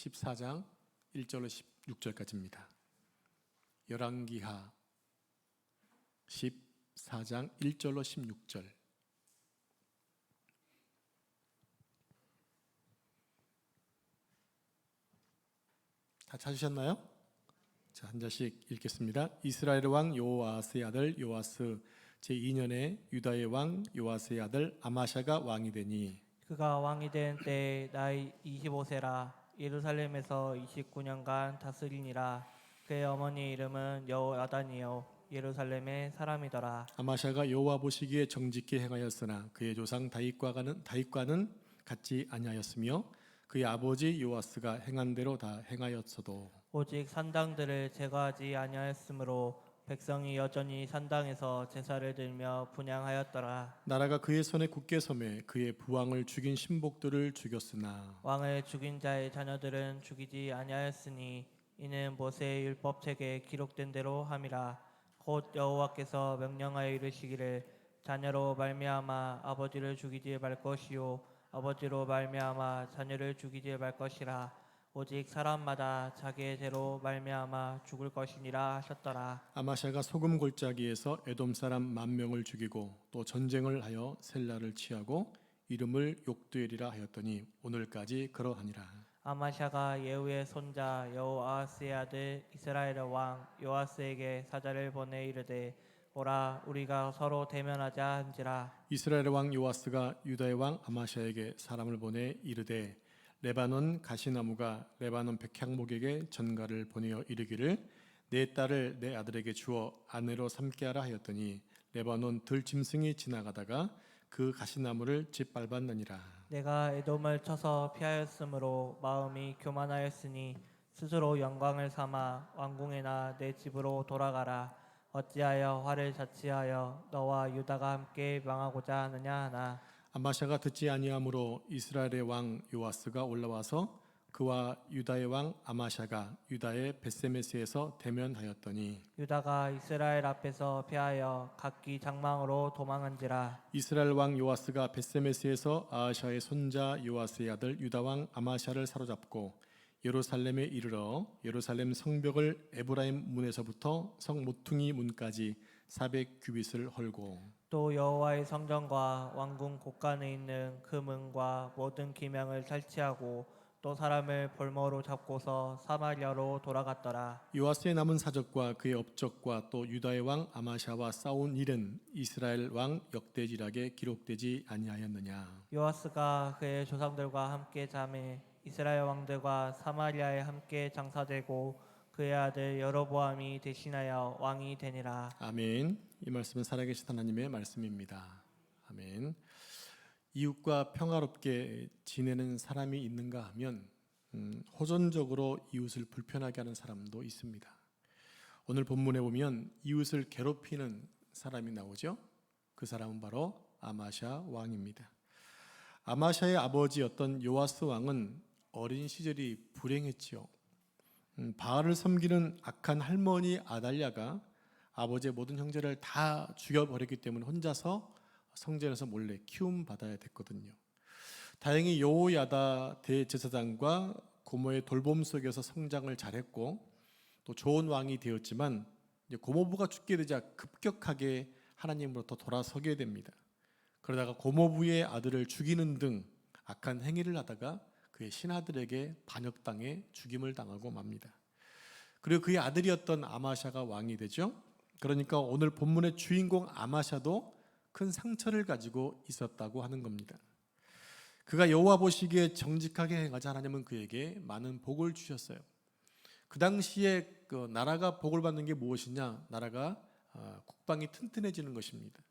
14장 1절로 16절까지입니다. 열왕기하 14장 1절로 16절. 다 찾으셨나요? 자, 한 절씩 읽겠습니다. 이스라엘 왕 요아스의 아들 요아스 제2년에 유다의 왕 요아스의 아들 아마샤가 왕이 되니 그가 왕이 된 때에 나이 25세라. 예루살렘에서 29년간 다스리니라. 그의 어머니 이름은 여호야단이요 예루살렘의 사람이더라. 아마샤가 여호와 보시기에 정직히 행하였으나 그의 조상 다윗과는 같지 아니하였으며 그의 아버지 요아스가 행한 대로 다 행하였어도 오직 산당들을 제거하지 아니하였으므로 백성이 여전히 산당에서 제사를 드리며 분향하였더라. 나라가 그의 손에 굳게 섬에 그의 부왕을 죽인 신복들을 죽였으나 왕을 죽인 자의 자녀들은 죽이지 아니하였으니 이는 모세의 율법책에 기록된 대로 함이라. 곧 여호와께서 명령하여 이르시기를 자녀로 말미암아 아버지를 죽이지 말 것이요 아버지로 말미암아 자녀를 죽이지 말 것이라. 오직 사람마다 자기의 죄로 말미암아 죽을 것이니라 하셨더라. 아마샤가 소금 골짜기에서 에돔 사람 10,000명을 죽이고 또 전쟁을 하여 셀라를 취하고 이름을 욕두엘이라 하였더니 오늘까지 그러하니라. 아마샤가 예후의 손자 여호아스의 아들 이스라엘의 왕 요아스에게 사자를 보내 이르되 오라 우리가 서로 대면하자 한지라. 이스라엘의 왕 요아스가 유다의 왕 아마샤에게 사람을 보내 이르되 레바논 가시나무가 레바논 백향목에게 전가를 보내어 이르기를 내 딸을 내 아들에게 주어 아내로 삼게 하라 하였더니 레바논 들짐승이 지나가다가 그 가시나무를 짓밟았느니라. 내가 에돔을 쳐서 피하였으므로 마음이 교만하였으니 스스로 영광을 삼아 왕궁에나 내 집으로 돌아가라. 어찌하여 화를 자취하여 너와 유다가 함께 망하고자 하느냐 하나. 아마샤가 듣지 아니하므로 이스라엘의 왕 요아스가 올라와서 그와 유다의 왕 아마샤가 유다의 벳세메스에서 대면하였더니 유다가 이스라엘 앞에서 피하여 각기 장망으로 도망한지라. 이스라엘 왕 요아스가 벳세메스에서 아하샤의 손자 요아스의 아들 유다 왕 아마샤를 사로잡고 예루살렘에 이르러 예루살렘 성벽을 에브라임 문에서부터 성 모퉁이 문까지 400규빗을 헐고 또 여호와의 성전과 왕궁 곳간에 있는 그 문과 모든 기명을 설치하고 또 사람을 볼모로 잡고서 사마리아로 돌아갔더라. 요아스의 남은 사적과 그의 업적과 또 유다의 왕 아마샤와 싸운 일은 이스라엘 왕 역대지락에 기록되지 아니하였느냐. 요아스가 그의 조상들과 함께 잠에 이스라엘 왕들과 사마리아에 함께 장사되고 그의 아들 여로보암이 대신하여 왕이 되니라. 아멘. 이 말씀은 살아계신 하나님의 말씀입니다. 아멘. 이웃과 평화롭게 지내는 사람이 있는가 하면 호전적으로 이웃을 불편하게 하는 사람도 있습니다. 오늘 본문에 보면 이웃을 괴롭히는 사람이 나오죠. 그 사람은 바로 아마샤 왕입니다. 아마샤의 아버지였던 요아스 왕은 어린 시절이 불행했지요. 바알을 섬기는 악한 할머니 아달랴가 아버지의 모든 형제를 다 죽여버렸기 때문에 혼자서 성전에서 몰래 키움받아야 됐거든요. 다행히 여호야다 대제사장과 고모의 돌봄 속에서 성장을 잘했고 또 좋은 왕이 되었지만 이제 고모부가 죽게 되자 급격하게 하나님으로부터 돌아서게 됩니다. 그러다가 고모부의 아들을 죽이는 등 악한 행위를 하다가 그의 신하들에게 반역당해 죽임을 당하고 맙니다. 그리고 그의 아들이었던 아마샤가 왕이 되죠. 그러니까 오늘 본문의 주인공 아마샤도 큰 상처를 가지고 있었다고 하는 겁니다. 그가 여호와 보시기에 정직하게 행하자 하나님은 그에게 많은 복을 주셨어요. 그 당시에 그 나라가 복을 받는 게 무엇이냐? 나라가 국방이 튼튼해지는 것입니다.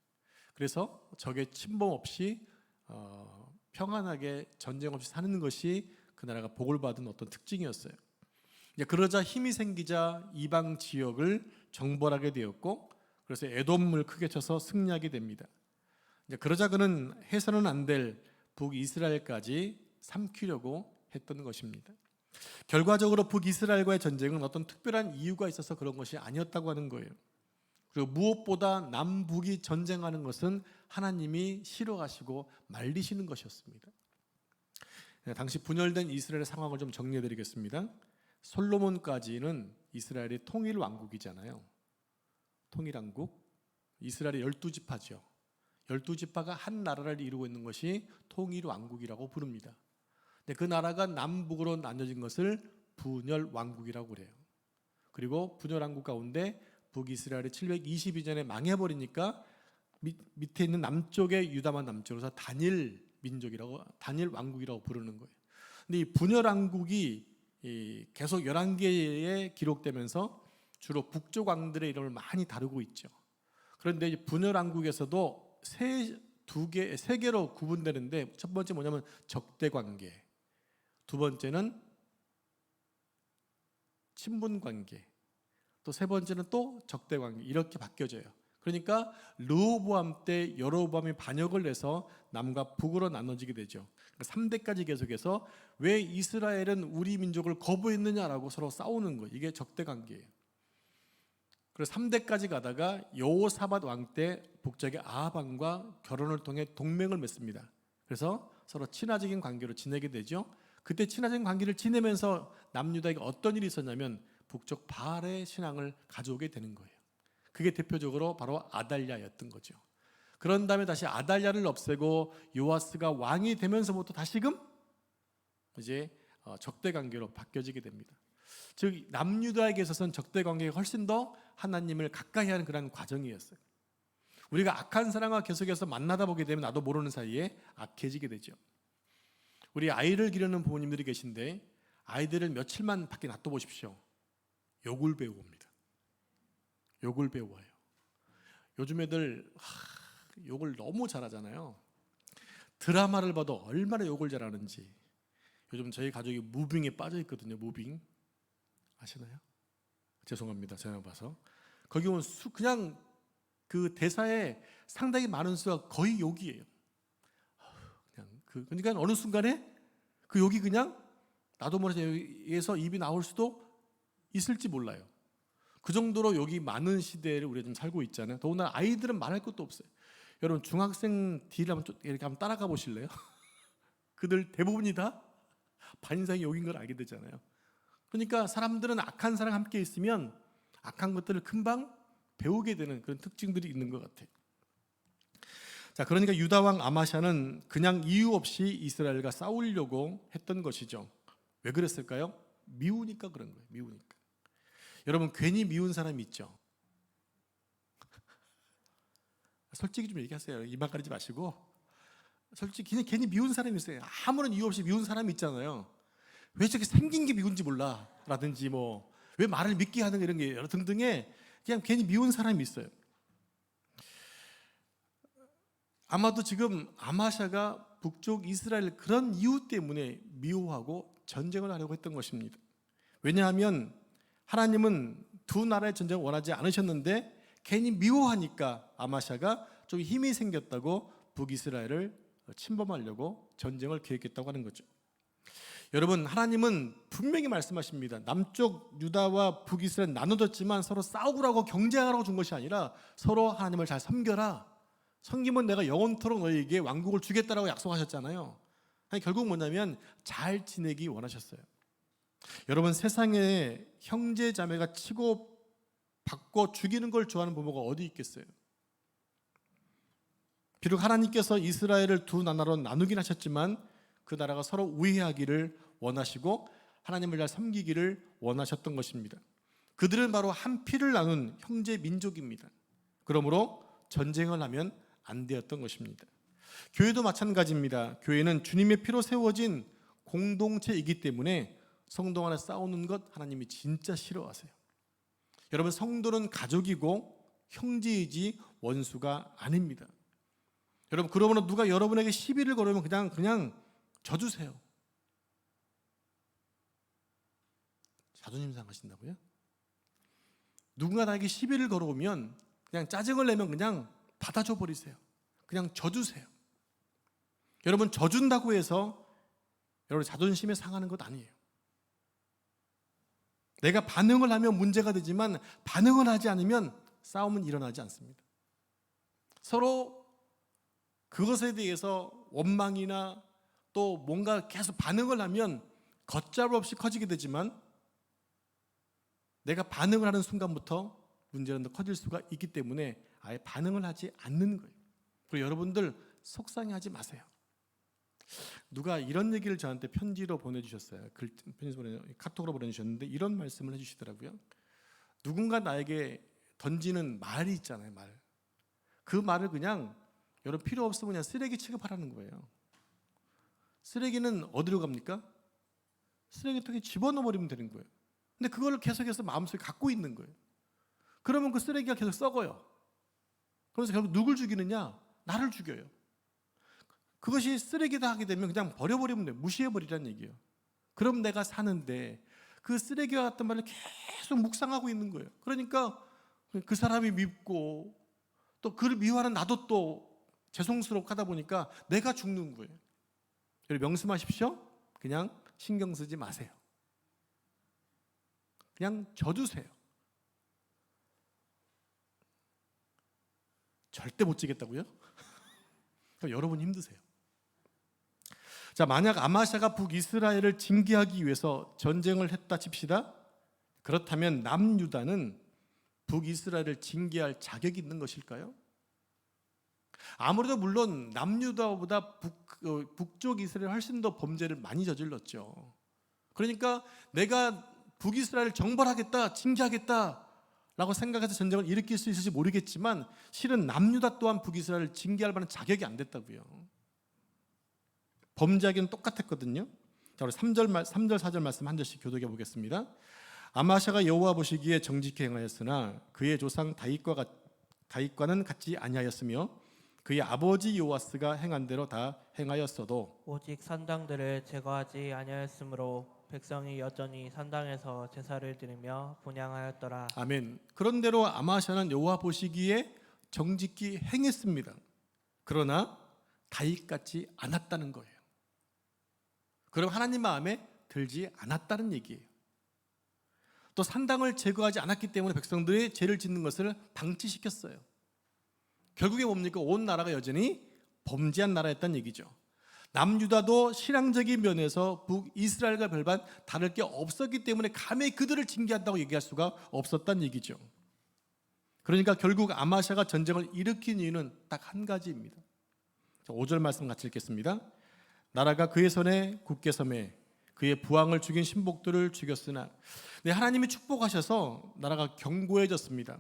그래서 적의 침범 없이 평안하게 전쟁 없이 사는 것이 그 나라가 복을 받은 어떤 특징이었어요. 그러자 힘이 생기자 이방 지역을 정벌하게 되었고 그래서 에돔을 크게 쳐서 승리하게 됩니다. 그러자 그는 해서는 안 될 북이스라엘까지 삼키려고 했던 것입니다. 결과적으로 북이스라엘과의 전쟁은 어떤 특별한 이유가 있어서 그런 것이 아니었다고 하는 거예요. 그리고 무엇보다 남북이 전쟁하는 것은 하나님이 싫어하시고 말리시는 것이었습니다. 당시 분열된 이스라엘의 상황을 좀 정리해 드리겠습니다. 솔로몬까지는 이스라엘이 통일 왕국이잖아요. 통일 왕국. 이스라엘의 12지파죠. 12지파가 한 나라를 이루고 있는 것이 통일 왕국이라고 부릅니다. 근데 그 나라가 남북으로 나눠진 것을 분열 왕국이라고 그래요. 그리고 분열 왕국 가운데 북이스라엘이 722년에 망해버리니까 밑에 있는 남쪽의 유다만 남쪽으로서 단일 민족이라고, 단일 왕국이라고 부르는 거예요. 근데 이 분열 왕국이 계속 11개에 기록되면서 주로 북쪽 왕들의 이름을 많이 다루고 있죠. 그런데 이 분열 왕국에서도 세 개로 구분되는데, 첫 번째 뭐냐면 적대 관계, 두 번째는 친분 관계, 또 세 번째는 또 적대 관계, 이렇게 바뀌어져요. 그러니까 르호보암 때 여로보암이 반역을 해서 남과 북으로 나눠지게 되죠. 3대까지 계속해서 왜 이스라엘은 우리 민족을 거부했느냐라고 서로 싸우는 거예요. 이게 적대 관계예요. 그래서 3대까지 가다가 여호사밧 왕 때 북쪽의 아합 왕과 결혼을 통해 동맹을 맺습니다. 그래서 서로 친화적인 관계로 지내게 되죠. 그때 친화적인 관계를 지내면서 남유다에게 어떤 일이 있었냐면 북쪽 바알의 신앙을 가져오게 되는 거예요. 그게 대표적으로 바로 아달랴였던 거죠. 그런 다음에 다시 아달랴를 없애고 요아스가 왕이 되면서부터 다시금 이제 적대 관계로 바뀌어지게 됩니다. 즉 남유다에게 있어서는 적대 관계가 훨씬 더 하나님을 가까이 하는 그런 과정이었어요. 우리가 악한 사람과 계속해서 만나다 보게 되면 나도 모르는 사이에 악해지게 되죠. 우리 아이를 기르는 부모님들이 계신데 아이들을 며칠만 밖에 놔둬 보십시오. 욕을 배웁니다. 욕을 배워요. 요즘 애들 욕을 너무 잘하잖아요. 드라마를 봐도 얼마나 욕을 잘하는지. 요즘 저희 가족이 무빙에 빠져 있거든요. 무빙 아시나요? 죄송합니다. 제가 봐서 거기 보면 그냥 그 대사에 상당히 많은 수가 거의 욕이에요. 그러니까 어느 순간에 그 욕이 그냥 나도 모르게 여기에서 입이 나올 수도 있을지 몰라요. 그 정도로 욕이 많은 시대를 우리가 좀 살고 있잖아요. 더군다나 아이들은 말할 것도 없어요. 여러분 중학생 뒤를 이렇게 한번 따라가 보실래요? 그들 대부분이 다 반인상이 욕인 걸 알게 되잖아요. 그러니까 사람들은 악한 사람과 함께 있으면 악한 것들을 금방 배우게 되는 그런 특징들이 있는 것 같아요. 자, 그러니까 유다 왕 아마샤는 그냥 이유 없이 이스라엘과 싸우려고 했던 것이죠. 왜 그랬을까요? 미우니까 그런 거예요. 미우니까. 여러분 괜히 미운 사람이 있죠. 솔직히 좀 얘기하세요. 입만 가리지 마시고. 솔직히 괜히 미운 사람이 있어요. 아무런 이유 없이 미운 사람이 있잖아요. 왜 저렇게 생긴 게 미운지 몰라 라든지 뭐 왜 말을 믿게 하는 이런 게 등등의 그냥 괜히 미운 사람이 있어요. 아마도 지금 아마샤가 북쪽 이스라엘 그런 이유 때문에 미워하고 전쟁을 하려고 했던 것입니다. 왜냐하면 하나님은 두 나라의 전쟁을 원하지 않으셨는데 괜히 미워하니까 아마샤가 좀 힘이 생겼다고 북이스라엘을 침범하려고 전쟁을 계획했다고 하는 거죠. 여러분 하나님은 분명히 말씀하십니다. 남쪽 유다와 북이스라엘 나눠졌지만 서로 싸우라고 경쟁하라고 준 것이 아니라 서로 하나님을 잘 섬겨라. 섬기면 내가 영원토록 너희에게 왕국을 주겠다라고 약속하셨잖아요. 아니, 결국 뭐냐면 잘 지내기 원하셨어요. 여러분 세상에 형제 자매가 치고 받고 죽이는 걸 좋아하는 부모가 어디 있겠어요? 비록 하나님께서 이스라엘을 두 나라로 나누긴 하셨지만 그 나라가 서로 우애하기를 원하시고 하나님을 잘 섬기기를 원하셨던 것입니다. 그들은 바로 한 피를 나눈 형제 민족입니다. 그러므로 전쟁을 하면 안 되었던 것입니다. 교회도 마찬가지입니다. 교회는 주님의 피로 세워진 공동체이기 때문에 성도 간에 싸우는 것 하나님이 진짜 싫어하세요. 여러분 성도는 가족이고 형제이지 원수가 아닙니다. 여러분 그러므로 누가 여러분에게 시비를 걸으면 그냥 져주세요. 자존심 상하신다고요? 누군가 나에게 시비를 걸어오면 그냥 짜증을 내면 그냥 받아줘 버리세요. 그냥 져주세요. 여러분 져준다고 해서 여러분 자존심에 상하는 것 아니에요. 내가 반응을 하면 문제가 되지만 반응을 하지 않으면 싸움은 일어나지 않습니다. 서로 그것에 대해서 원망이나 또 뭔가 계속 반응을 하면 걷잡을 없이 커지게 되지만 내가 반응을 하는 순간부터 문제는 더 커질 수가 있기 때문에 아예 반응을 하지 않는 거예요. 그리고 여러분들 속상해하지 마세요. 누가 이런 얘기를 저한테 편지로 보내주셨어요. 카톡으로 보내주셨는데 이런 말씀을 해주시더라고요. 누군가 나에게 던지는 말이 있잖아요. 말. 그 말을 그냥 여러분 필요 없으면 그냥 쓰레기 취급하라는 거예요. 쓰레기는 어디로 갑니까? 쓰레기통에 집어넣어 버리면 되는 거예요. 근데 그걸 계속해서 마음속에 갖고 있는 거예요. 그러면 그 쓰레기가 계속 썩어요. 그래서 결국 누굴 죽이느냐? 나를 죽여요. 그것이 쓰레기다 하게 되면 그냥 버려버리면 돼요. 무시해버리라는 얘기예요. 그럼 내가 사는데 그 쓰레기와 같은 말을 계속 묵상하고 있는 거예요. 그러니까 그 사람이 밉고 또 그를 미워하는 나도 또 죄송스럽고 하다 보니까 내가 죽는 거예요. 여러분 명심하십시오. 그냥 신경 쓰지 마세요. 그냥 져두세요. 절대 못 지겠다고요? 그럼 여러분 힘드세요. 자, 만약 아마샤가 북이스라엘을 징계하기 위해서 전쟁을 했다 칩시다. 그렇다면 남유다는 북이스라엘을 징계할 자격이 있는 것일까요? 아무래도 물론 남유다보다 북쪽 이스라엘 훨씬 더 범죄를 많이 저질렀죠. 그러니까 내가 북이스라엘을 정벌하겠다, 징계하겠다 라고 생각해서 전쟁을 일으킬 수 있을지 모르겠지만 실은 남유다 또한 북이스라엘을 징계할 만한 자격이 안 됐다고요. 범죄하기는 똑같았거든요. 자, 우리 3절 4절 말씀 한 절씩 교독해 보겠습니다. 아마샤가 여호와 보시기에 정직히 행하였으나 그의 조상 다윗과는 같지 아니하였으며 그의 아버지 요아스가 행한 대로 다 행하였어도 오직 산당들을 제거하지 아니하였으므로 백성이 여전히 산당에서 제사를 드리며 분향하였더라. 아멘. 그런대로 아마샤는 여호와 보시기에 정직히 행했습니다. 그러나 다윗같지 않았다는 거예요. 그럼 하나님 마음에 들지 않았다는 얘기예요. 또 산당을 제거하지 않았기 때문에 백성들이 죄를 짓는 것을 방치시켰어요. 결국에 뭡니까? 온 나라가 여전히 범죄한 나라였다는 얘기죠. 남유다도 신앙적인 면에서 북이스라엘과 별반 다를 게 없었기 때문에 감히 그들을 징계한다고 얘기할 수가 없었다는 얘기죠. 그러니까 결국 아마샤가 전쟁을 일으킨 이유는 딱 한 가지입니다. 5절 말씀 같이 읽겠습니다. 나라가 그의 손에 굳게 섬에 그의 부왕을 죽인 신복들을 죽였으나 하나님이 축복하셔서 나라가 견고해졌습니다.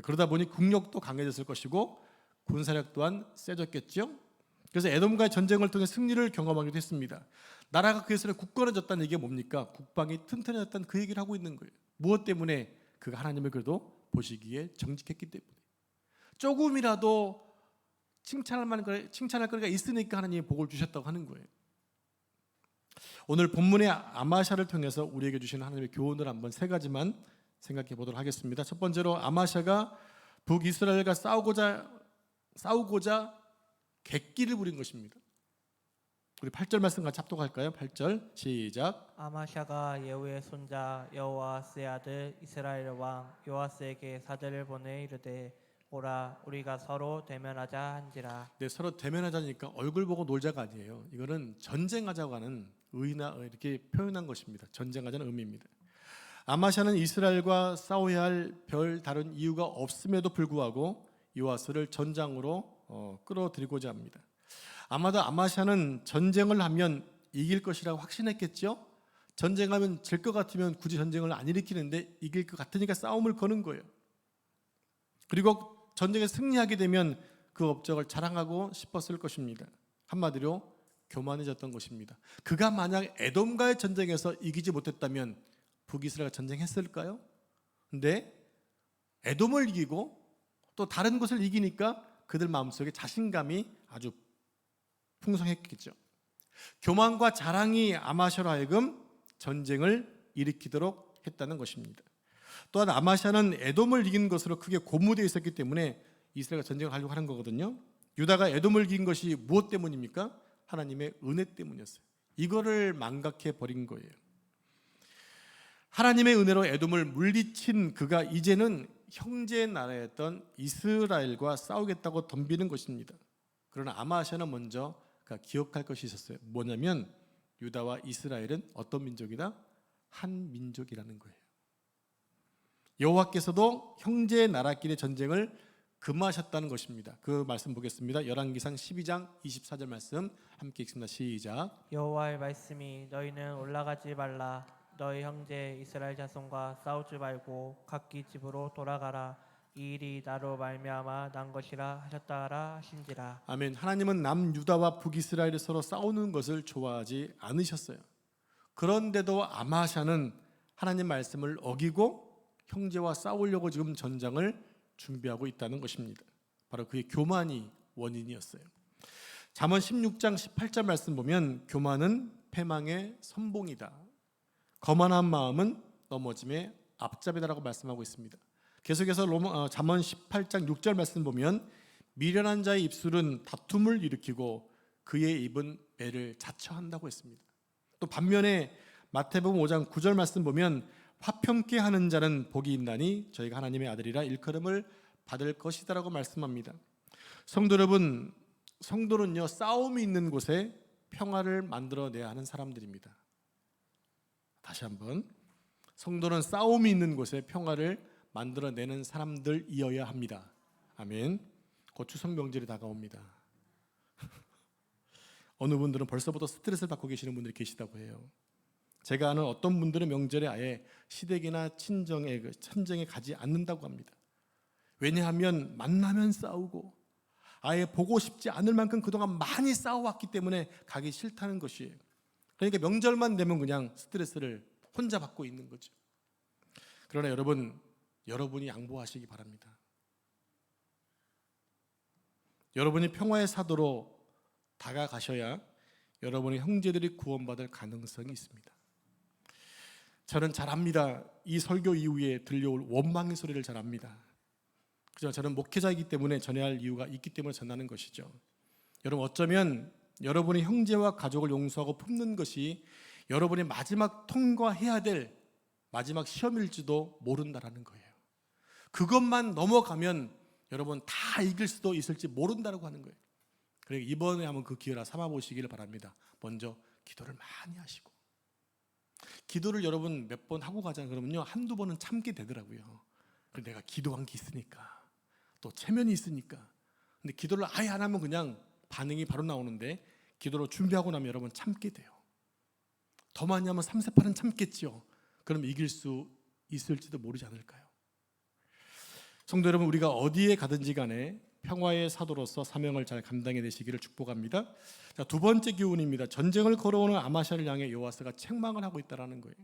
그러다 보니 국력도 강해졌을 것이고 군사력 또한 세졌겠죠. 그래서 에돔과의 전쟁을 통해 승리를 경험하기도 했습니다. 나라가 그의 손에 굳건해졌다는 얘기가 뭡니까? 국방이 튼튼해졌다는 그 얘기를 하고 있는 거예요. 무엇 때문에? 그가 하나님을 그래도 보시기에 정직했기 때문에. 조금이라도 칭찬할 거리가 있으니까 하나님이 복을 주셨다고 하는 거예요. 오늘 본문의 아마샤를 통해서 우리에게 주시는 하나님의 교훈을 한번 세 가지만 생각해 보도록 하겠습니다. 첫 번째로 아마샤가 북이스라엘과 싸우고자 객기를 부린 것입니다. 우리 8절 말씀 같이 합독할까요? 8절 시작. 아마샤가 예후의 손자 여호아스의 아들 이스라엘 왕 요아스에게 사절을 보내 이르되 오라 우리가 서로 대면하자 한지라. 네, 서로 대면하자니까 얼굴 보고 놀자가 아니에요. 이거는 전쟁하자고 하는 이렇게 표현한 것입니다. 전쟁하자는 의미입니다. 아마샤는 이스라엘과 싸워야 할 별 다른 이유가 없음에도 불구하고 요아스를 전장으로 끌어들이고자 합니다. 아마도 아마샤는 전쟁을 하면 이길 것이라고 확신했겠죠. 전쟁하면 질 것 같으면 굳이 전쟁을 안 일으키는데 이길 것 같으니까 싸움을 거는 거예요. 그리고 전쟁에 승리하게 되면 그 업적을 자랑하고 싶었을 것입니다. 한마디로 교만해졌던 것입니다. 그가 만약 에돔과의 전쟁에서 이기지 못했다면 북이스라엘과 전쟁했을까요? 근데 에돔을 이기고 또 다른 곳을 이기니까 그들 마음속에 자신감이 아주 풍성했겠죠. 교만과 자랑이 아마샤로 하여금 전쟁을 일으키도록 했다는 것입니다. 또한 아마샤는 에돔을 이긴 것으로 크게 고무되어 있었기 때문에 이스라엘과 전쟁을 하려고 하는 거거든요. 유다가 에돔을 이긴 것이 무엇 때문입니까? 하나님의 은혜 때문이었어요. 이거를 망각해 버린 거예요. 하나님의 은혜로 에돔을 물리친 그가 이제는 형제 나라였던 이스라엘과 싸우겠다고 덤비는 것입니다. 그러나 아마샤는 먼저 그 그러니까 기억할 것이 있었어요. 뭐냐면 유다와 이스라엘은 어떤 민족이다? 한 민족이라는 거예요. 여호와께서도 형제의 나라끼리 전쟁을 금하셨다는 것입니다. 그 말씀 보겠습니다. 열왕기상 12장 24절 말씀 함께 읽습니다. 시작. 여호와의 말씀이 너희는 올라가지 말라. 너희 형제 이스라엘 자손과 싸우지 말고 각기 집으로 돌아가라. 이 일이 나로 말미암아 난 것이라 하셨다라 하신지라. 아멘. 하나님은 남유다와 북이스라엘이 서로 싸우는 것을 좋아하지 않으셨어요. 그런데도 아마샤는 하나님 말씀을 어기고 형제와 싸우려고 지금 전장을 준비하고 있다는 것입니다. 바로 그의 교만이 원인이었어요. 잠언 16장 18절 말씀 보면 교만은 패망의 선봉이다. 거만한 마음은 넘어짐의 앞잡이다라고 말씀하고 있습니다. 계속해서 잠언 18장 6절 말씀 보면 미련한 자의 입술은 다툼을 일으키고 그의 입은 매를 자처한다고 했습니다. 또 반면에 마태복음 5장 9절 말씀 보면 화평케 하는 자는 복이 있나니 저희가 하나님의 아들이라 일컬음을 받을 것이다라고 말씀합니다. 성도 여러분, 성도는요 싸움이 있는 곳에 평화를 만들어내야 하는 사람들입니다. 다시 한번, 성도는 싸움이 있는 곳에 평화를 만들어내는 사람들이어야 합니다. 아멘. 곧 추석 명절이 다가옵니다. 어느 분들은 벌써부터 스트레스를 받고 계시는 분들이 계시다고 해요. 제가 아는 어떤 분들은 명절에 아예 시댁이나 친정에 가지 않는다고 합니다. 왜냐하면 만나면 싸우고 아예 보고 싶지 않을 만큼 그동안 많이 싸워왔기 때문에 가기 싫다는 것이에요. 그러니까 명절만 되면 그냥 스트레스를 혼자 받고 있는 거죠. 그러나 여러분이 양보하시기 바랍니다. 여러분이 평화의 사도로 다가가셔야 여러분의 형제들이 구원받을 가능성이 있습니다. 저는 잘 압니다. 이 설교 이후에 들려올 원망의 소리를 잘 압니다. 그죠? 저는 목회자이기 때문에 전해야 할 이유가 있기 때문에 전하는 것이죠. 여러분, 어쩌면 여러분의 형제와 가족을 용서하고 품는 것이 여러분이 마지막 통과해야 될 마지막 시험일지도 모른다라는 거예요. 그것만 넘어가면 여러분 다 이길 수도 있을지 모른다라고 하는 거예요. 그러니까 이번에 한번 그 기회라 삼아보시기를 바랍니다. 먼저 기도를 많이 하시고, 기도를 여러분 몇 번 하고 가잖아요. 그러면요 한두 번은 참게 되더라고요. 그래서 내가 기도한 게 있으니까, 또 체면이 있으니까. 근데 기도를 아예 안 하면 그냥 반응이 바로 나오는데, 기도로 준비하고 나면 여러분 참게 돼요. 더 많이 하면 3~4~8은 참겠죠. 그럼 이길 수 있을지도 모르지 않을까요? 성도 여러분, 우리가 어디에 가든지 간에 평화의 사도로서 사명을 잘 감당해 내시기를 축복합니다. 자, 두 번째 교훈입니다. 전쟁을 걸어오는 아마샤를 향해 요아스가 책망을 하고 있다는 거예요.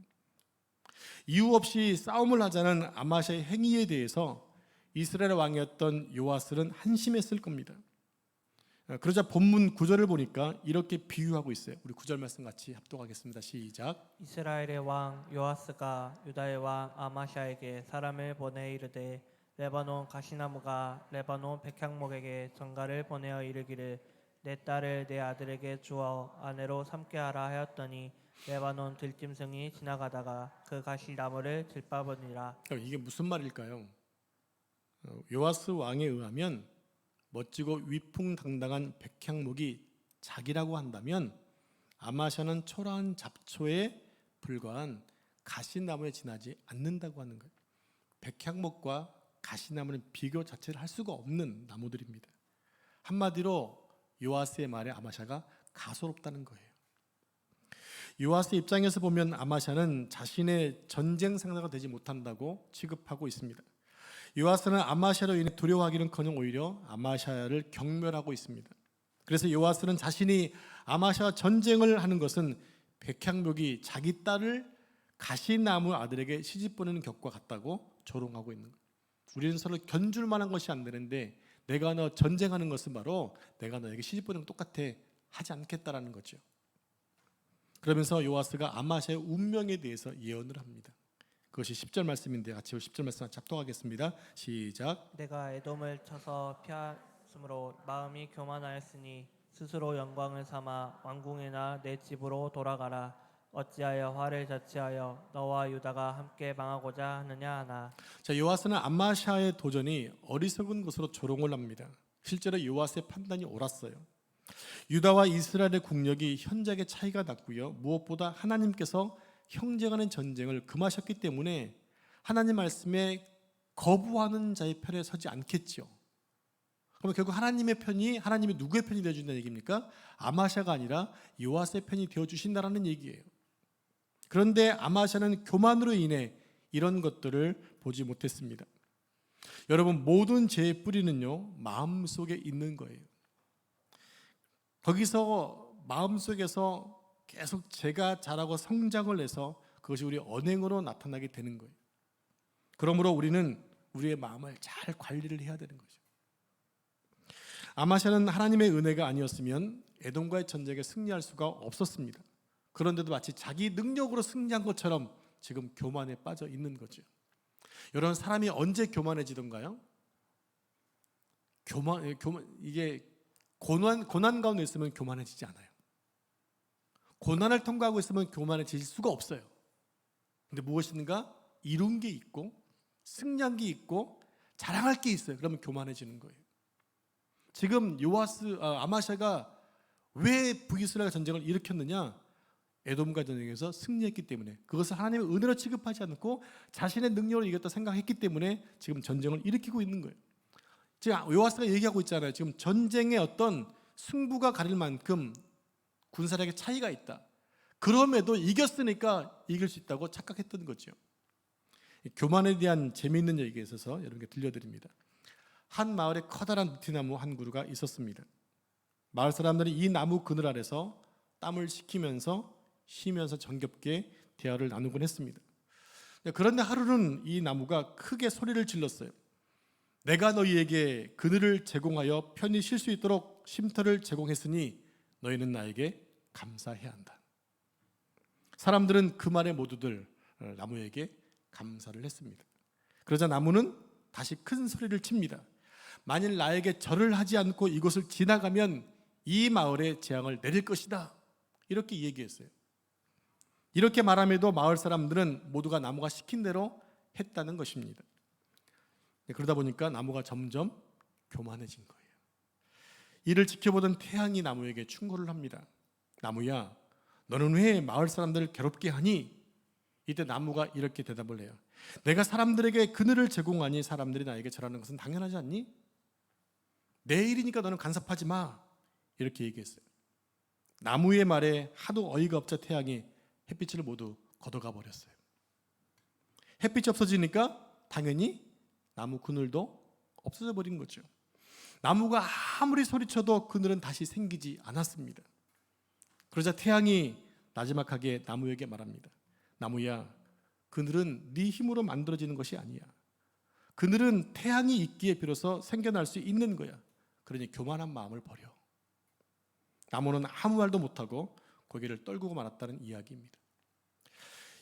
이유 없이 싸움을 하자는 아마샤의 행위에 대해서 이스라엘 왕이었던 요아스는 한심했을 겁니다. 그러자 본문 9절을 보니까 이렇게 비유하고 있어요. 우리 9절 말씀 같이 합독하겠습니다. 시작. 이스라엘의 왕 요아스가 유다의 왕 아마샤에게 사람을 보내 이르되 레바논 가시나무가 레바논 백향목에게 전가를 보내어 이르기를 내 딸을 내 아들에게 주어 아내로 삼게 하라 하였더니 레바논 들짐승이 지나가다가 그 가시나무를 질밟으니라. 이게 무슨 말일까요? 요아스 왕에 의하면 멋지고 위풍당당한 백향목이 자기라고 한다면 아마샤는 초라한 잡초에 불과한 가시나무에 지나지 않는다고 하는 거예요. 백향목과 가시나무는 비교 자체를 할 수가 없는 나무들입니다. 한마디로 요아스의 말에 아마샤가 가소롭다는 거예요. 요아스 입장에서 보면 아마샤는 자신의 전쟁 상대가 되지 못한다고 취급하고 있습니다. 요아스는 아마샤로 인해 두려워하기는커녕 오히려 아마샤를 경멸하고 있습니다. 그래서 요아스는 자신이 아마샤와 전쟁을 하는 것은 백향목이 자기 딸을 가시나무 아들에게 시집 보내는 격과 같다고 조롱하고 있는 거예요. 우리는 서로 견줄 만한 것이 안 되는데 내가 너 전쟁하는 것은 바로 내가 너에게 시집 보내는 것 똑같아 하지 않겠다라는 거죠. 그러면서 요아스가 아마샤의 운명에 대해서 예언을 합니다. 그것이 10절 말씀인데 같이 10절 말씀 작동하겠습니다. 시작. 내가 에돔을 쳐서 피하므로 마음이 교만하였으니 스스로 영광을 삼아 왕궁이나 내 집으로 돌아가라. 어찌하여 화를 자취하여 너와 유다가 함께 망하고자 하느냐 하나. 자, 요아스는 아마샤의 도전이 어리석은 것으로 조롱을 합니다. 실제로 요아스의 판단이 옳았어요. 유다와 이스라엘의 국력이 현저하게 차이가 났고요. 무엇보다 하나님께서 형제간의 전쟁을 금하셨기 때문에 하나님 말씀에 거부하는 자의 편에 서지 않겠죠. 그러면 결국 하나님의 편이 하나님이 누구의 편이 되어준다는 얘기입니까? 아마샤가 아니라 요아스의 편이 되어주신다라는 얘기예요. 그런데 아마샤는 교만으로 인해 이런 것들을 보지 못했습니다. 여러분, 모든 죄의 뿌리는요, 마음속에 있는 거예요. 거기서 마음속에서 계속 죄가 자라고 성장을 해서 그것이 우리 언행으로 나타나게 되는 거예요. 그러므로 우리는 우리의 마음을 잘 관리를 해야 되는 거죠. 아마샤는 하나님의 은혜가 아니었으면 에돔과의 전쟁에 승리할 수가 없었습니다. 그런데도 마치 자기 능력으로 승리한 것처럼 지금 교만에 빠져 있는 거죠. 여러분, 사람이 언제 교만해지던가요? 이게 고난 가운데 있으면 교만해지지 않아요. 고난을 통과하고 있으면 교만해질 수가 없어요. 근데 무엇인가 이룬 게 있고 승리한 게 있고 자랑할 게 있어요. 그러면 교만해지는 거예요. 지금 아마샤가 왜 북이스라엘 전쟁을 일으켰느냐? 에돔과 전쟁에서 승리했기 때문에, 그것을 하나님의 은혜로 취급하지 않고 자신의 능력으로 이겼다 생각했기 때문에 지금 전쟁을 일으키고 있는 거예요. 지금 요아스가 얘기하고 있잖아요. 지금 전쟁의 어떤 승부가 가릴 만큼 군사력의 차이가 있다. 그럼에도 이겼으니까 이길 수 있다고 착각했던 거죠. 교만에 대한 재미있는 얘기가 있어서 여러분께 들려드립니다. 한 마을에 커다란 느티나무 한 그루가 있었습니다. 마을 사람들이 이 나무 그늘 아래서 땀을 식히면서 쉬면서 정겹게 대화를 나누곤 했습니다. 그런데 하루는 이 나무가 크게 소리를 질렀어요. 내가 너희에게 그늘을 제공하여 편히 쉴 수 있도록 쉼터를 제공했으니 너희는 나에게 감사해야 한다. 사람들은 그 말에 모두들 나무에게 감사를 했습니다. 그러자 나무는 다시 큰 소리를 칩니다. 만일 나에게 절을 하지 않고 이곳을 지나가면 이 마을에 재앙을 내릴 것이다. 이렇게 얘기했어요. 이렇게 말함에도 마을 사람들은 모두가 나무가 시킨 대로 했다는 것입니다. 그러다 보니까 나무가 점점 교만해진 거예요. 이를 지켜보던 태양이 나무에게 충고를 합니다. 나무야, 너는 왜 마을 사람들을 괴롭게 하니? 이때 나무가 이렇게 대답을 해요. 내가 사람들에게 그늘을 제공하니 사람들이 나에게 절하는 것은 당연하지 않니? 내 일이니까 너는 간섭하지 마. 이렇게 얘기했어요. 나무의 말에 하도 어이가 없자 태양이 햇빛을 모두 걷어가 버렸어요. 햇빛이 없어지니까 당연히 나무 그늘도 없어져 버린 거죠. 나무가 아무리 소리쳐도 그늘은 다시 생기지 않았습니다. 그러자 태양이 나지막하게 나무에게 말합니다. 나무야, 그늘은 네 힘으로 만들어지는 것이 아니야. 그늘은 태양이 있기에 비로소 생겨날 수 있는 거야. 그러니 교만한 마음을 버려. 나무는 아무 말도 못하고 고개를 떨구고 말았다는 이야기입니다.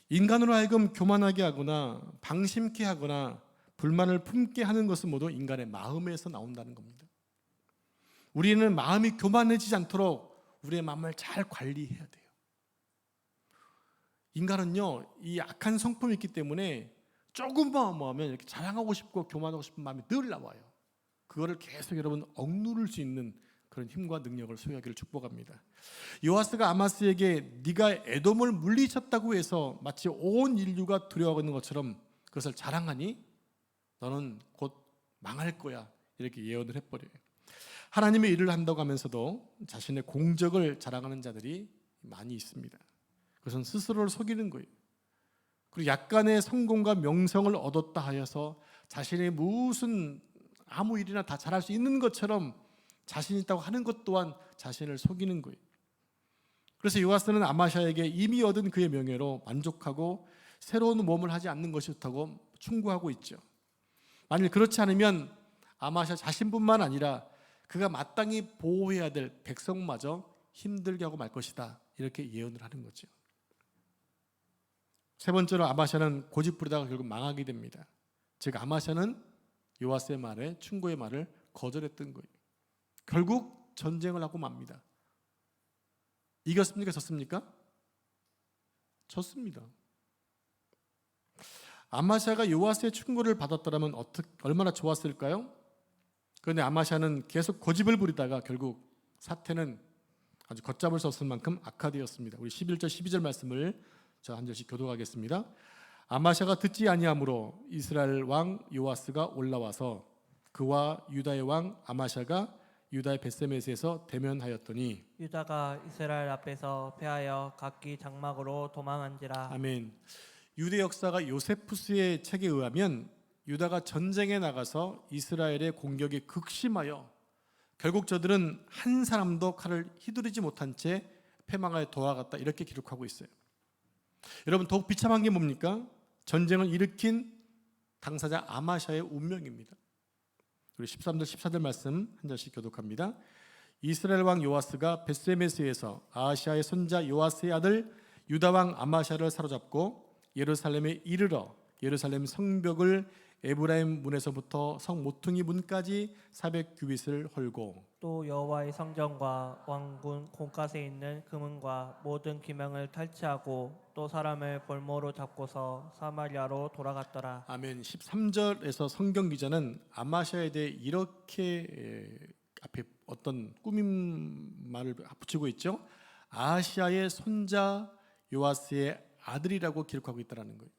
인간으로 하여금 교만하게 하거나 방심케 하거나 불만을 품게 하는 것은 모두 인간의 마음에서 나온다는 겁니다. 우리는 마음이 교만해지지 않도록 우리의 마음을 잘 관리해야 돼요. 인간은요, 이 악한 성품이 있기 때문에 조금만 하면 이렇게 자랑하고 싶고 교만하고 싶은 마음이 늘 나와요. 그거를 계속 여러분 억누를 수 있는 그런 힘과 능력을 소유하기를 축복합니다. 요아스가 아마스에게 네가 에돔을 물리쳤다고 해서 마치 온 인류가 두려워하고 있는 것처럼 그것을 자랑하니 너는 곧 망할 거야. 이렇게 예언을 해버려요. 하나님의 일을 한다고 하면서도 자신의 공적을 자랑하는 자들이 많이 있습니다. 그것은 스스로를 속이는 거예요. 그리고 약간의 성공과 명성을 얻었다 하여서 자신의 무슨 아무 일이나 다 잘할 수 있는 것처럼 자신 있다고 하는 것 또한 자신을 속이는 거예요. 그래서 요아스는 아마샤에게 이미 얻은 그의 명예로 만족하고 새로운 모험을 하지 않는 것이 좋다고 충고하고 있죠. 만일 그렇지 않으면 아마샤 자신뿐만 아니라 그가 마땅히 보호해야 될 백성마저 힘들게 하고 말 것이다. 이렇게 예언을 하는 거죠. 세 번째로 아마샤는 고집부리다가 결국 망하게 됩니다. 즉 아마샤는 요아스의 말에 충고의 말을 거절했던 거예요. 결국 전쟁을 하고 맙니다. 이겼습니까? 졌습니까? 졌습니다. 아마샤가 요아스의 충고를 받았더라면 얼마나 좋았을까요? 그런데 아마샤는 계속 고집을 부리다가 결국 사태는 아주 걷잡을 수 없을 만큼 악화되었습니다. 우리 11절 12절 말씀을 저 한 절씩 교독하겠습니다. 아마샤가 듣지 아니하므로 이스라엘 왕 요아스가 올라와서 그와 유다의 왕 아마샤가 유다의 벳세메스에서 대면하였더니 유다가 이스라엘 앞에서 패하여 각기 장막으로 도망한지라. 아멘. 유대 역사가 요세푸스의 책에 의하면 유다가 전쟁에 나가서 이스라엘의 공격이 극심하여 결국 저들은 한 사람도 칼을 휘두르지 못한 채 패망하여 도망갔다 이렇게 기록하고 있어요. 여러분 더욱 비참한 게 뭡니까? 전쟁을 일으킨 당사자 아마샤의 운명입니다. 우리 13절 14절 말씀 한 절씩 교독합니다. 이스라엘 왕 요아스가 벳세메스에서 아하시아의 손자 요아스의 아들 유다 왕 아마샤를 사로잡고 예루살렘에 이르러 예루살렘 성벽을 에브라임 문에서부터 성 모퉁이 문까지 400규빗을 헐고 또 여호와의 성전과 왕궁 곤갓에 있는 금은과 모든 기명을 탈취하고 또 사람을 볼모로 잡고서 사마리아로 돌아갔더라. 아멘. 13절에서 성경 기자는 아마샤에 대해 이렇게 앞에 어떤 꾸민 말을 붙이고 있죠. 아하시아의 손자 요아스의 아들이라고 기록하고 있다는 거예요.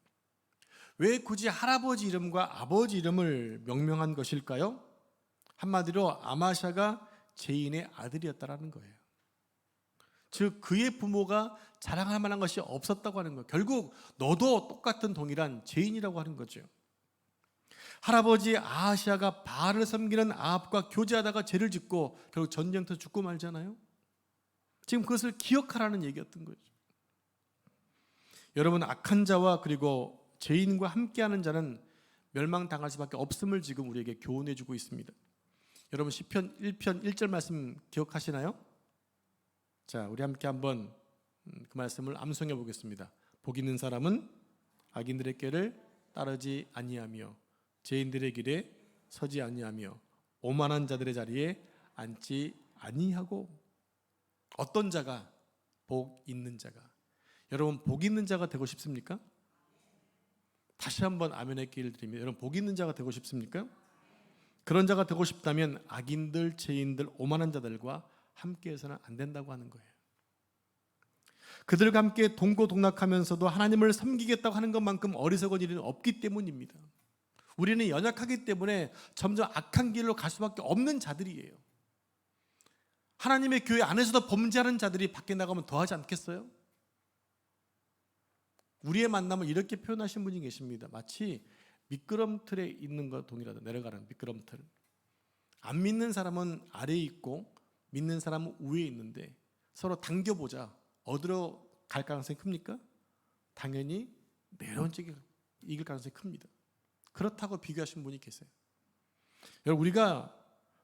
왜 굳이 할아버지 이름과 아버지 이름을 명명한 것일까요? 한마디로 아마샤가 제인의 아들이었다라는 거예요. 즉 그의 부모가 자랑할 만한 것이 없었다고 하는 거예요. 결국 너도 똑같은 동일한 제인이라고 하는 거죠. 할아버지 아하시아가 바알을 섬기는 아합과 교제하다가 죄를 짓고 결국 전쟁터 죽고 말잖아요. 지금 그것을 기억하라는 얘기였던 거죠. 여러분 악한 자와 그리고 죄인과 함께하는 자는 멸망당할 수밖에 없음을 지금 우리에게 교훈해 주고 있습니다. 여러분 시편 1편 1절 말씀 기억하시나요? 자, 우리 함께 한번 그 말씀을 암송해 보겠습니다. 복 있는 사람은 악인들의 꾀를 따르지 아니하며 죄인들의 길에 서지 아니하며 오만한 자들의 자리에 앉지 아니하고. 어떤 자가? 복 있는 자가. 여러분 복 있는 자가 되고 싶습니까? 다시 한번 아멘의 기회를 드립니다. 여러분 복 있는 자가 되고 싶습니까? 그런 자가 되고 싶다면 악인들, 죄인들, 오만한 자들과 함께해서는 안 된다고 하는 거예요. 그들과 함께 동고동락하면서도 하나님을 섬기겠다고 하는 것만큼 어리석은 일은 없기 때문입니다. 우리는 연약하기 때문에 점점 악한 길로 갈 수밖에 없는 자들이에요. 하나님의 교회 안에서도 범죄하는 자들이 밖에 나가면 더하지 않겠어요? 우리의 만남을 이렇게 표현하신 분이 계십니다. 마치 미끄럼틀에 있는 것 동일하다. 내려가는 미끄럼틀. 안 믿는 사람은 아래에 있고 믿는 사람은 위에 있는데 서로 당겨보자. 어디로 갈 가능성이 큽니까? 당연히 내려온 쪽이 이길 가능성이 큽니다. 그렇다고 비교하신 분이 계세요. 여러분 우리가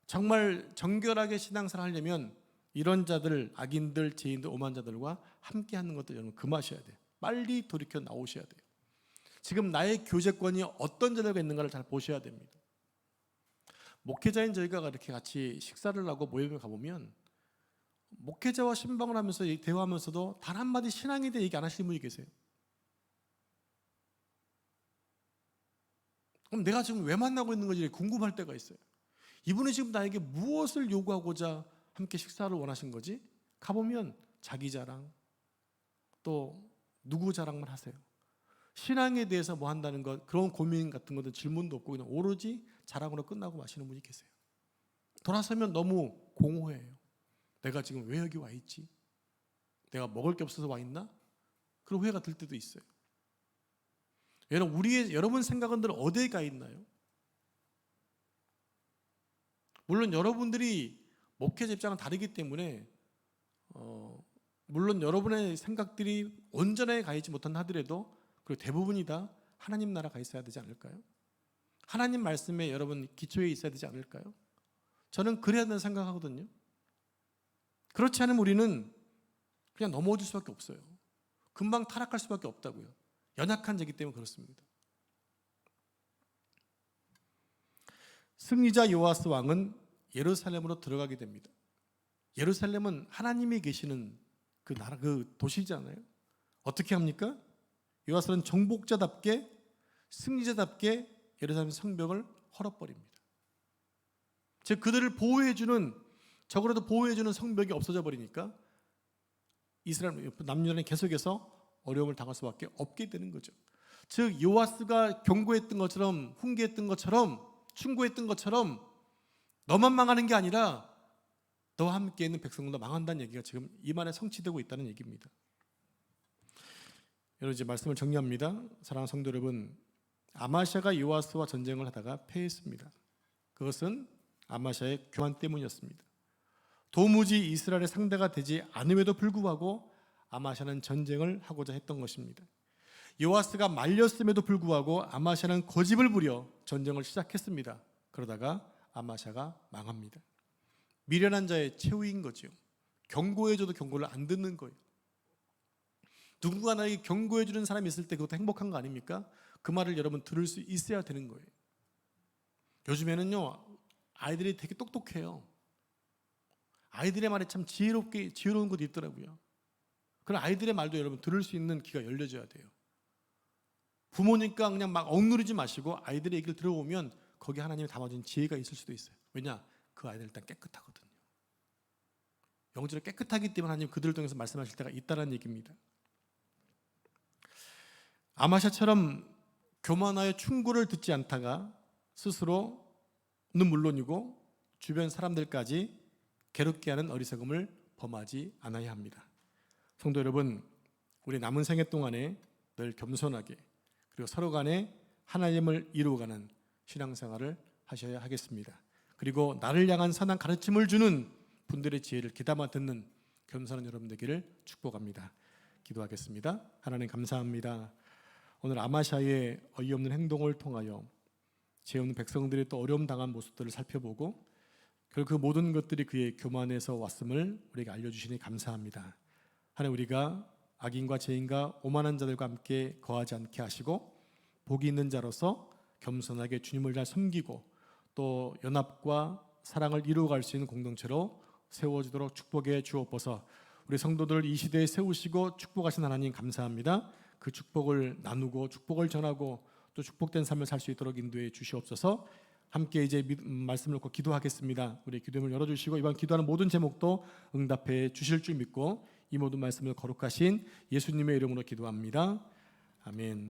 정말 정결하게 신앙생활 하려면 이런 자들, 악인들, 죄인들, 오만 자들과 함께하는 것도 여러분 금하셔야 돼요. 빨리 돌이켜 나오셔야 돼요. 지금 나의 교제권이 어떤 자들과 있는가를 잘 보셔야 됩니다. 목회자인 저희가 이렇게 같이 식사를 하고 모임을 가보면 목회자와 신방을 하면서 대화하면서도 단 한마디 신앙에 대해 얘기 안 하시는 분이 계세요. 그럼 내가 지금 왜 만나고 있는 건지 궁금할 때가 있어요. 이분이 지금 나에게 무엇을 요구하고자 함께 식사를 원하신 거지? 가보면 자기 자랑 또 누구 자랑만 하세요. 신앙에 대해서 뭐 한다는 것, 그런 고민 같은 것도 질문도 없고 그냥 오로지 자랑으로 끝나고 마시는 분이 계세요. 돌아서면 너무 공허해요. 내가 지금 왜 여기 와 있지? 내가 먹을 게 없어서 와 있나? 그런 후회가 들 때도 있어요. 여러분 생각은 어디에 가 있나요? 물론 여러분들이 목회자 입장은 다르기 때문에 물론 여러분의 생각들이 온전하게 가 있지 못한다 하더라도 그리고 대부분이 다 하나님 나라 가 있어야 되지 않을까요? 하나님 말씀에 여러분 기초에 있어야 되지 않을까요? 저는 그래야 된다는 생각하거든요. 그렇지 않으면 우리는 그냥 넘어질 수밖에 없어요. 금방 타락할 수밖에 없다고요. 연약한 자이기 때문에 그렇습니다. 승리자 요아스 왕은 예루살렘으로 들어가게 됩니다. 예루살렘은 하나님이 계시는 그 나라, 그 도시잖아요. 어떻게 합니까? 요아스는 정복자답게 승리자답게 예루살렘 성벽을 헐어버립니다. 즉 그들을 보호해주는 적어도 보호해주는 성벽이 없어져 버리니까 이스라엘 남유다는 계속해서 어려움을 당할 수밖에 없게 되는 거죠. 즉 요아스가 경고했던 것처럼, 훈계했던 것처럼, 충고했던 것처럼 너만 망하는 게 아니라 너와 함께 있는 백성도 망한다는 얘기가 지금 이 말에 성취되고 있다는 얘기입니다. 여러분, 이제 말씀을 정리합니다. 사랑하는 성도 여러분, 아마샤가 요아스와 전쟁을 하다가 패했습니다. 그것은 아마샤의 교만 때문이었습니다. 도무지 이스라엘의 상대가 되지 않음에도 불구하고 아마샤는 전쟁을 하고자 했던 것입니다. 요아스가 말렸음에도 불구하고 아마샤는 고집을 부려 전쟁을 시작했습니다. 그러다가 아마샤가 망합니다. 미련한 자의 최후인 거죠. 경고해줘도 경고를 안 듣는 거예요. 누군가 나에게 경고해주는 사람이 있을 때 그것도 행복한 거 아닙니까? 그 말을 여러분 들을 수 있어야 되는 거예요. 요즘에는요, 아이들이 되게 똑똑해요. 아이들의 말이 참 지혜로운 것도 있더라고요. 그런 아이들의 말도 여러분 들을 수 있는 귀가 열려져야 돼요. 부모니까 그냥 막 억누르지 마시고 아이들의 얘기를 들어보면 거기 하나님이 담아준 지혜가 있을 수도 있어요. 왜냐? 그 아이들 일단 깨끗하거든요. 영적으로 깨끗하기 때문에 하나님 그들을 통해서 말씀하실 때가 있다는 얘기입니다. 아마샤처럼 교만하여 충고를 듣지 않다가 스스로는 물론이고 주변 사람들까지 괴롭게 하는 어리석음을 범하지 않아야 합니다. 성도 여러분, 우리 남은 생애 동안에 늘 겸손하게 그리고 서로 간에 하나님을 이루어가는 신앙생활을 하셔야 하겠습니다. 그리고 나를 향한 선한 가르침을 주는 분들의 지혜를 귀담아 듣는 겸손한 여러분 되기를 축복합니다. 기도하겠습니다. 하나님 감사합니다. 오늘 아마샤의 어이없는 행동을 통하여 죄 없는 백성들이 또 어려움 당한 모습들을 살펴보고 결국 그 모든 것들이 그의 교만에서 왔음을 우리에게 알려주시니 감사합니다. 하나님, 우리가 악인과 죄인과 오만한 자들과 함께 거하지 않게 하시고 복이 있는 자로서 겸손하게 주님을 잘 섬기고 또 연합과 사랑을 이루어갈 수 있는 공동체로 세워지도록 축복해 주옵소서. 우리 성도들 이 시대에 세우시고 축복하신 하나님 감사합니다. 그 축복을 나누고 축복을 전하고 또 축복된 삶을 살 수 있도록 인도해 주시옵소서. 함께 이제 말씀을 놓고 기도하겠습니다. 우리 기도문을 열어주시고 이번 기도하는 모든 제목도 응답해 주실 줄 믿고 이 모든 말씀을 거룩하신 예수님의 이름으로 기도합니다. 아멘.